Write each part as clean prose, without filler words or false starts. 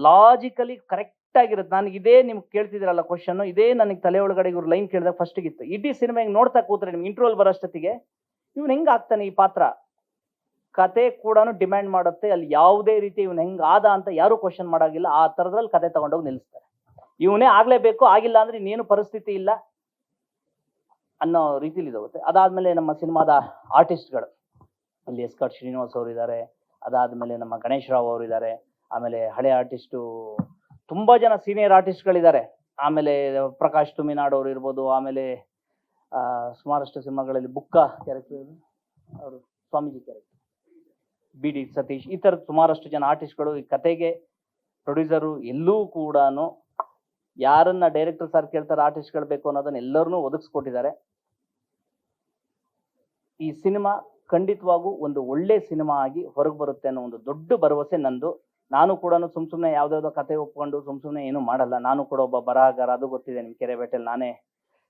Logically correct ಆಗಿರುತ್ತೆ. ನನಗೆ ಇದೇ ನಿಮ್ಗೆ ಕೇಳ್ತಿದ್ದೀರಲ್ಲ ಕ್ವಶನ್, ಇದೇ ನನಗೆ ತಲೆ ಒಳಗಡೆ ಇವ್ರು ಲೈನ್ ಕೇಳಿದಾಗ ಫಸ್ಟ್ ಇತ್ತು. ಇಡೀ ಸಿನಿಮಾ ಹಿಂಗೆ ನೋಡ್ತಾ ಕೂತ್ರೆ ನಿಮ್ಗೆ ಇಂಟ್ರೋಲ್ ಬರೋಷ್ಟೊತ್ತಿಗೆ ಇವ್ನು ಹೆಂಗ್ ಆಗ್ತಾನೆ ಈ ಪಾತ್ರ, ಕತೆ ಕೂಡ ಡಿಮ್ಯಾಂಡ್ ಮಾಡುತ್ತೆ. ಅಲ್ಲಿ ಯಾವುದೇ ರೀತಿ ಇವ್ನು ಹೆಂಗ್ ಆದ ಅಂತ ಯಾರು ಕ್ವಶನ್ ಮಾಡಾಗಿಲ್ಲ. ಆ ತರದಲ್ಲಿ ಕತೆ ತಗೊಂಡೋಗಿ ನಿಲ್ಲಿಸ್ತಾರೆ. ಇವನೇ ಆಗ್ಲೇಬೇಕು, ಆಗಿಲ್ಲ ಅಂದ್ರೆ ಇನ್ನೇನು ಪರಿಸ್ಥಿತಿ ಇಲ್ಲ ಅನ್ನೋ ರೀತಿಲಿ ಇದಾಗುತ್ತೆ. ಅದಾದ್ಮೇಲೆ ನಮ್ಮ ಸಿನಿಮಾದ ಆರ್ಟಿಸ್ಟ್ಗಳು, ಇಲ್ಲಿ ಎಸ್ಕಾಟ್ ಶ್ರೀನಿವಾಸ್ ಅವರು ಇದ್ದಾರೆ, ಅದಾದ್ಮೇಲೆ ನಮ್ಮ ಗಣೇಶ್ ರಾವ್ ಅವರು ಇದ್ದಾರೆ, ಆಮೇಲೆ ಹಳೆ ಆರ್ಟಿಸ್ಟು ತುಂಬಾ ಜನ ಸೀನಿಯರ್ ಆರ್ಟಿಸ್ಟ್ಗಳಿದ್ದಾರೆ. ಆಮೇಲೆ ಪ್ರಕಾಶ್ ತುಮಿನಾಡ್ ಅವರು ಇರ್ಬೋದು, ಆಮೇಲೆ ಸುಮಾರಷ್ಟು ಸಿನಿಮಾಗಳಲ್ಲಿ ಬುಕ್ಕ ಕ್ಯಾರೆಕ್ಟರ್ ಅವರು Swamiji character B D Satish, ಈ ಥರದ ಸುಮಾರಷ್ಟು ಜನ ಆರ್ಟಿಸ್ಟ್ಗಳು ಈ ಕತೆಗೆ ಪ್ರೊಡ್ಯೂಸರು ಎಲ್ಲೂ ಕೂಡ ಯಾರನ್ನ ಡೈರೆಕ್ಟರ್ ಸರ್ ಕೇಳ್ತಾರೆ ಆರ್ಟಿಸ್ಟ್ಗಳು ಬೇಕು ಅನ್ನೋದನ್ನ ಎಲ್ಲರನ್ನೂ ಒದಗಿಸ್ಕೊಟ್ಟಿದ್ದಾರೆ. ಈ ಸಿನಿಮಾ ಖಂಡಿತವಾಗೂ ಒಂದು ಒಳ್ಳೆ ಸಿನಿಮಾ ಆಗಿ ಹೊರಗೆ ಬರುತ್ತೆ ಅನ್ನೋ ಒಂದು ದೊಡ್ಡ ಭರವಸೆ ನಂದು. ನಾನು ಕೂಡ ಸುಮ್ಮನೆ ಯಾವ್ದಾವ್ದೋ ಕತೆ ಒಪ್ಕೊಂಡು ಸುಮ್ಮನೆ ಏನು ಮಾಡಲ್ಲ. ನಾನು ಕೂಡ ಒಬ್ಬ ಬರಹಗಾರ, ಅದು ಗೊತ್ತಿದೆ ನಿಮ್ ಕೆರೆಬೇಟೆಲ್. ನಾನೇ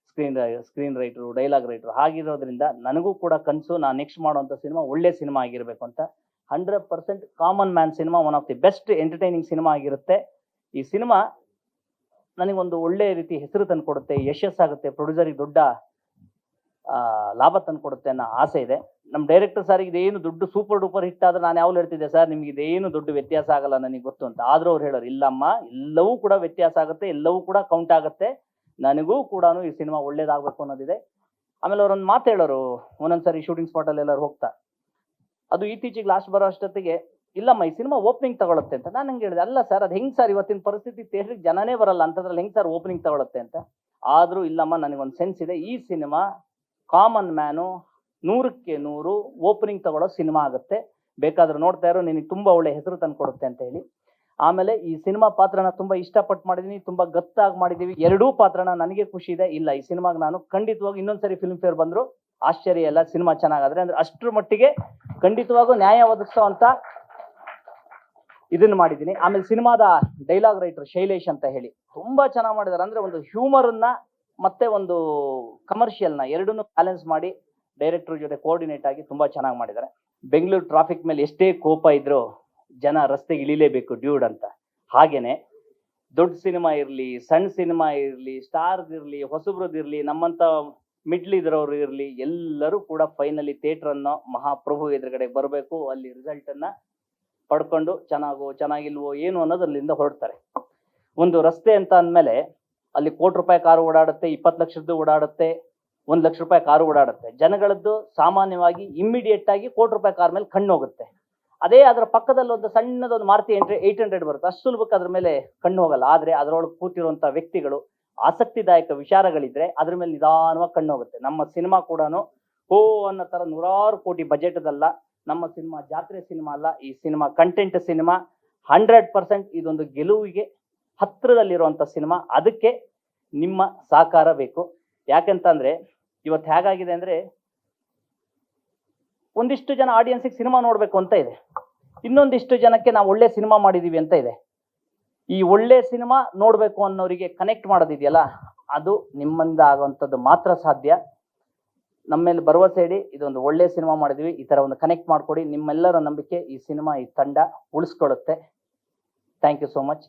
ಸ್ಕ್ರೀನ್ ರೈಟರು, ಡೈಲಾಗ್ ರೈಟರು. ಹಾಗಿರೋದ್ರಿಂದ ನನಗೂ ಕೂಡ ಕನಸು, ನಾನು ನೆಕ್ಸ್ಟ್ ಮಾಡುವಂಥ ಸಿನಿಮಾ ಒಳ್ಳೆ ಸಿನಿಮಾ ಆಗಿರಬೇಕು ಅಂತ. 100% common man cinema one of the best entertaining cinema ಆಗಿರುತ್ತೆ. ಈ ಸಿನಿಮಾ ನನಗೊಂದು ಒಳ್ಳೆ ರೀತಿ ಹೆಸರು ತಂದುಕೊಡುತ್ತೆ, ಯಶಸ್ಸಾಗುತ್ತೆ, ಪ್ರೊಡ್ಯೂಸರಿಗೆ ದೊಡ್ಡ ಲಾಭ ತಂದುಕೊಡುತ್ತೆ ಅನ್ನೋ ಆಸೆ ಇದೆ. ನಮ್ಮ ಡೈರೆಕ್ಟರ್ ಸಾರಿಗೆ ಇದೇನು ದೊಡ್ಡ ಸೂಪರ್ ಡೂಪರ್ ಹಿಟ್ ಆದ್ರೆ ನಾನು ಯಾವಾಗಲೂ ಹೇಳ್ತಿದ್ದೆ, ಸರ್ ನಿಮ್ಗೆ ಇದೇನು ದೊಡ್ಡ ವ್ಯತ್ಯಾಸ ಆಗಲ್ಲ ನನಗೆ ಗೊತ್ತು ಅಂತ. ಆದ್ರೂ ಅವ್ರು ಹೇಳೋರು, ಇಲ್ಲಮ್ಮ ಎಲ್ಲವೂ ಕೂಡ ವ್ಯತ್ಯಾಸ ಆಗುತ್ತೆ, ಎಲ್ಲವೂ ಕೂಡ ಕೌಂಟ್ ಆಗುತ್ತೆ, ನನಗೂ ಕೂಡ ಈ ಸಿನಿಮಾ ಒಳ್ಳೇದಾಗಬೇಕು ಅನ್ನೋದಿದೆ. ಆಮೇಲೆ ಅವ್ರೊಂದು ಮಾತು ಹೇಳೋರು, ಒಂದೊಂದ್ಸರಿ ಶೂಟಿಂಗ್ ಸ್ಪಾಟಲ್ಲಿ ಎಲ್ಲರೂ ಹೋಗ್ತಾ, ಅದು ಇತ್ತೀಚೆಗೆ ಲಾಸ್ಟ್ ಬರೋ ಅಷ್ಟೊತ್ತಿಗೆ, ಇಲ್ಲಮ್ಮ ಈ ಸಿನಿಮಾ ಓಪನಿಂಗ್ ತಗೊಳುತ್ತೆ ಅಂತ. ನಾನು ಹಂಗೆ ಹೇಳಿದೆ, ಅಲ್ಲ ಸರ್ ಅದು ಹೆಂಗ್ ಸರ್, ಇವತ್ತಿನ ಪರಿಸ್ಥಿತಿ ಥಿಯೇಟ್ರಿಗೆ ಜನನೇ ಬರಲ್ಲ ಅಂತದ್ರಲ್ಲಿ ಹೆಂಗ್ ಸರ್ ಓಪನಿಂಗ್ ತಗೊಳುತ್ತೆ ಅಂತ. ಆದ್ರೂ ಇಲ್ಲಮ್ಮ ನನಗೊಂದು ಸೆನ್ಸ್ ಇದೆ, ಈ ಸಿನಿಮಾ ಕಾಮನ್ ಮ್ಯಾನು 100ಕ್ಕೆ 100 ಓಪನಿಂಗ್ ತಗೊಳ್ಳೋ ಸಿನಿಮಾ ಆಗುತ್ತೆ, ಬೇಕಾದ್ರೆ ನೋಡ್ತಾ ಇರೋ, ನಿನಗೆ ತುಂಬಾ ಒಳ್ಳೆ ಹೆಸರು ತಂದ್ಕೊಡುತ್ತೆ ಅಂತ ಹೇಳಿ. ಆಮೇಲೆ ಈ ಸಿನಿಮಾ ಪಾತ್ರನ ತುಂಬಾ ಇಷ್ಟಪಟ್ಟು ಮಾಡಿದೀನಿ, ತುಂಬಾ ಗತ್ತಾಗಿ ಮಾಡಿದೀವಿ. ಎರಡೂ ಪಾತ್ರನ ನನಗೆ ಖುಷಿ ಇದೆ. ಇಲ್ಲ ಈ ಸಿನಿಮಾಗೆ ನಾನು ಖಂಡಿತವಾಗಿ ಇನ್ನೊಂದ್ಸರಿ ಫಿಲ್ಮ್ ಫೇರ್ ಬಂದ್ರು ಆಶ್ಚರ್ಯ ಇಲ್ಲ, ಸಿನಿಮಾ ಚೆನ್ನಾಗಾದ್ರೆ ಅಂದ್ರೆ ಅಷ್ಟರ ಮಟ್ಟಿಗೆ ಖಂಡಿತವಾಗೂ ನ್ಯಾಯ ಒದಗಿಸೋ ಅಂತ ಇದನ್ನ ಮಾಡಿದ್ದೀನಿ. ಆಮೇಲೆ ಸಿನಿಮಾದ ಡೈಲಾಗ್ ರೈಟರ್ ಶೈಲೇಶ್ ಅಂತ ಹೇಳಿ ತುಂಬಾ ಚೆನ್ನಾಗಿ ಮಾಡಿದಾರೆ. ಅಂದ್ರೆ ಒಂದು ಹ್ಯೂಮರ್ ಅನ್ನ ಮತ್ತೆ ಒಂದು ಕಮರ್ಷಿಯಲ್ನ ಎರಡನ್ನೂ ಬ್ಯಾಲೆನ್ಸ್ ಮಾಡಿ ಡೈರೆಕ್ಟರ್ ಜೊತೆ ಕೋಆರ್ಡಿನೇಟ್ ಆಗಿ ತುಂಬಾ ಚೆನ್ನಾಗಿ ಮಾಡಿದ್ದಾರೆ. ಬೆಂಗಳೂರು ಟ್ರಾಫಿಕ್ ಮೇಲೆ ಎಷ್ಟೇ ಕೋಪ ಇದ್ರೂ ಜನ ರಸ್ತೆಗೆ ಇಳಿಲೇಬೇಕು ಡ್ಯೂಡ್ ಅಂತ. ಹಾಗೇನೆ ದೊಡ್ಡ ಸಿನಿಮಾ ಇರಲಿ, ಸಣ್ಣ ಸಿನಿಮಾ ಇರಲಿ, ಸ್ಟಾರ್ಸ್ ಇರಲಿ, ಹೊಸಬ್ರದಿರಲಿ, ನಮ್ಮಂತ ಮಿಡ್ಲ್ ಇದ್ರವ್ರು ಇರಲಿ, ಎಲ್ಲರೂ ಕೂಡ ಫೈನಲಿ ಥಿಯೇಟರ್ ಅನ್ನೋ ಮಹಾಪ್ರಭು ಎದುರುಗಡೆ ಬರಬೇಕು, ಅಲ್ಲಿ ರಿಸಲ್ಟ್ ಅನ್ನ ಪಡ್ಕೊಂಡು ಚೆನ್ನಾಗಿಲ್ವೋ ಏನು ಅನ್ನೋದ್ರಲ್ಲಿಂದ ಹೊರಡ್ತಾರೆ. ಒಂದು ರಸ್ತೆ ಅಂತ ಅಂದಮೇಲೆ ಅಲ್ಲಿ ₹1,00,00,000 ಕಾರು ಓಡಾಡುತ್ತೆ, 20 ಲಕ್ಷದ್ದು ಓಡಾಡುತ್ತೆ, ₹1,00,000 ಕಾರು ಓಡಾಡುತ್ತೆ. ಜನಗಳದ್ದು ಸಾಮಾನ್ಯವಾಗಿ ಇಮ್ಮಿಡಿಯೇಟ್ ಆಗಿ ₹1,00,00,000 ಕಾರ್ ಮೇಲೆ ಕಣ್ಣು ಹೋಗುತ್ತೆ. ಅದೇ ಅದರ ಪಕ್ಕದಲ್ಲಿ ಒಂದು ಸಣ್ಣದೊಂದು ಮಾರುತಿ 800 ಬರುತ್ತೆ, ಅಷ್ಟು ಸುಲಭಕ್ಕೆ ಅದ್ರ ಮೇಲೆ ಕಣ್ಣು ಹೋಗಲ್ಲ. ಆದ್ರೆ ಅದರೊಳಗೆ ಕೂತಿರುವಂತ ವ್ಯಕ್ತಿಗಳು ಆಸಕ್ತಿದಾಯಕ ವಿಚಾರಗಳಿದ್ರೆ ಅದ್ರ ಮೇಲೆ ನಿಧಾನವಾಗಿ ಕಣ್ಣು ಹೋಗುತ್ತೆ. ನಮ್ಮ ಸಿನಿಮಾ ಕೂಡ ಹೋ ಅನ್ನೋ ತರ 100 ಕೋಟಿ ಬಜೆಟ್ದಲ್ಲ, ನಮ್ಮ ಸಿನಿಮಾ ಜಾತ್ರೆ ಸಿನಿಮಾ ಅಲ್ಲ, ಈ ಸಿನಿಮಾ ಕಂಟೆಂಟ್ ಸಿನಿಮಾ. 100% ಇದೊಂದು ಗೆಲುವಿಗೆ ಹತ್ತಿರದಲ್ಲಿರುವಂತ ಸಿನಿಮಾ. ಅದಕ್ಕೆ ನಿಮ್ಮ ಸಹಕಾರ ಬೇಕು. ಯಾಕೆಂತಂದ್ರೆ ಇವತ್ತು ಹೇಗಾಗಿದೆ ಅಂದ್ರೆ, ಒಂದಿಷ್ಟು ಜನ ಆಡಿಯನ್ಸಿಗೆ ಸಿನಿಮಾ ನೋಡ್ಬೇಕು ಅಂತ ಇದೆ, ಇನ್ನೊಂದಿಷ್ಟು ಜನಕ್ಕೆ ನಾವು ಒಳ್ಳೆ ಸಿನಿಮಾ ಮಾಡಿದೀವಿ ಅಂತ ಇದೆ. ಈ ಒಳ್ಳೆ ಸಿನಿಮಾ ನೋಡ್ಬೇಕು ಅನ್ನೋರಿಗೆ ಕನೆಕ್ಟ್ ಮಾಡೋದಿದೆಯಲ್ಲ, ಅದು ನಿಮ್ಮಿಂದ ಆಗುವಂಥದ್ದು ಮಾತ್ರ ಸಾಧ್ಯ. ನಮ್ಮ ಮೇಲೆ ಭರವಸೆ ಇಡಿ, ಇದೊಂದು ಒಳ್ಳೆ ಸಿನಿಮಾ ಮಾಡಿದ್ವಿ, ಈ ತರ ಒಂದು ಕನೆಕ್ಟ್ ಮಾಡ್ಕೊಡಿ. ನಿಮ್ಮೆಲ್ಲರ ನಂಬಿಕೆ ಈ ಸಿನಿಮಾ, ಈ ತಂಡ ಉಳಿಸ್ಕೊಳ್ಳುತ್ತೆ. Thank you so much.